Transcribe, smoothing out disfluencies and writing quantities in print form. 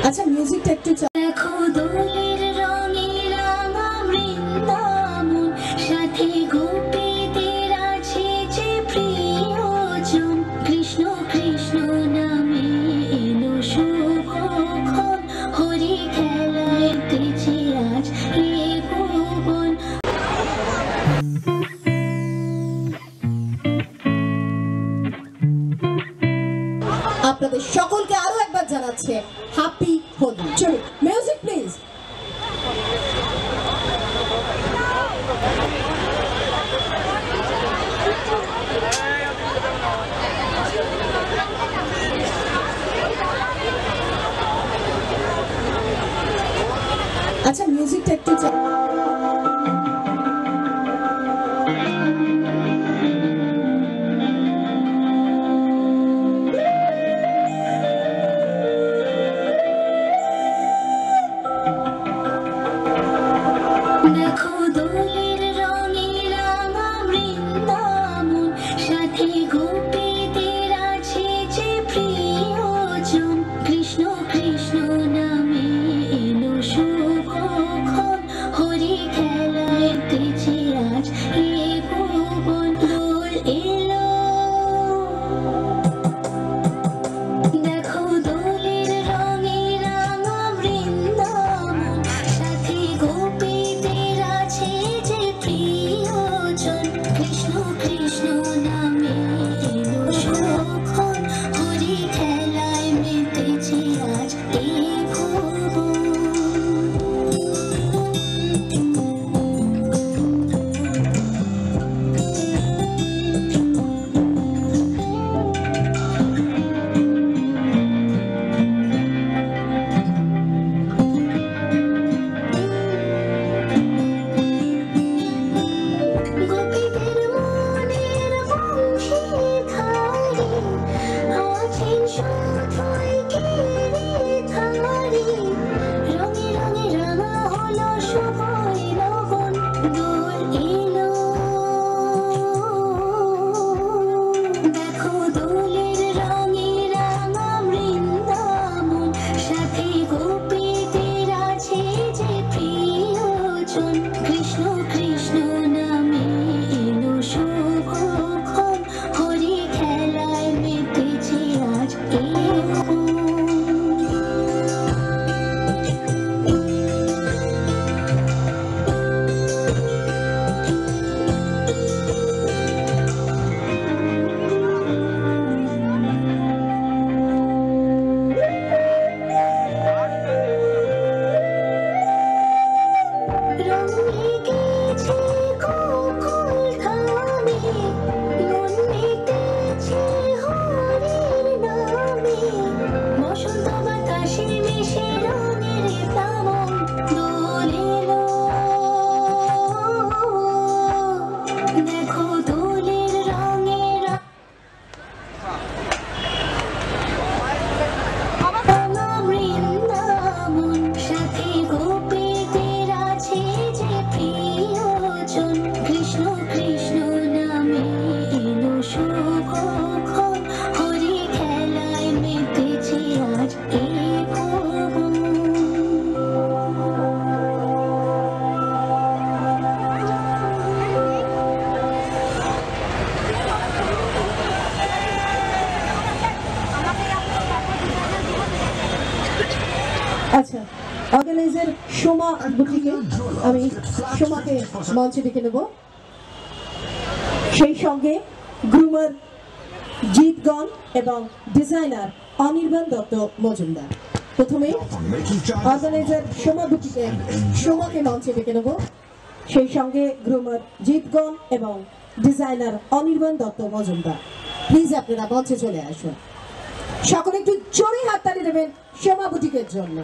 আচ্ছা মিউজিকটা একটু দেখো দোলের রঙে রাঙা বৃন্দাবন সাথে গোপীদের আছে যে প্রিয়জন কৃষ্ণ কৃষ্ণ নামে এলো শুভক্ষণ হরি খেলায় তেজে আজ এ ভুবন। আপনাদের সকলকে আরো একবার জানাচ্ছে হ্যাপি হোলি। চলো মিউজিক প্লিজ। আচ্ছা মিউজিকটা একটু দেখো দোলের রঙে রাঙা বৃন্দাবন সাথে গোপীদের আছে যে প্রিয়জন কৃষ্ণ কৃষ্ণ নামে এলো শুভক্ষণ হরি খেলায় তেজে আজ এ ভুবন। দোল এলো দেখো দোলের রঙে রাঙা বৃন্দাবন সাথে গোপীদের আছে যে প্রিয়জন কৃষ্ণ কৃষ্ণ নামে এলো শুভক্ষণ হরি খেলায় মেতেছে আজ এ ভুবন। গোপীদের মনের বংশীধারী আছেন শুধুই গিরিধারী রঙে রঙে রাঙা হলো শুভ লগন। দোল এলো দেখো দোলের রঙে রাঙা বৃন্দাবন সাথে গোপীদের আছে যে প্রিয়জন কৃষ্ণ কৃষ্ণ নামে এলো শুভক্ষণ হরি খেলায় মেতেছে আজ এ রঙ লেগেছে গোকুল ধামে মন মেতেছে হরির নামে বসন্ত বাতাসে মিশে রঙের প্লাবন। দোল এলো দেখো দোলের রঙে রাঙা বৃন্দাবন সাথে গোপীদের আছে যে প্রিয়জন কৃষ্ণ কৃষ্ণ নামে এলো শুভক্ষণ হরি খেলায় মেতেছে আজ এ ভুবন। আচ্ছা অর্গানাইজার সোমা বুটিকে আমি সোমাকে মঞ্চে ডেকে নেব, সেই সঙ্গে গ্রুমার জিতগণ এবং ডিজাইনার অনির্বাণ দত্ত মজুমদার। প্রথমে অর্গানাইজার সোমা বুটিকে সোমাকে মঞ্চে ডেকে নেব, সেই সঙ্গে গ্রুমার জিতগণ এবং ডিজাইনার অনির্বাণ দত্ত মজুমদার। প্লিজ আপনারা মঞ্চে চলে আসুন। সকলে একটু জোরে হাততালি দেবেন সোমা বুটিকের জন্য।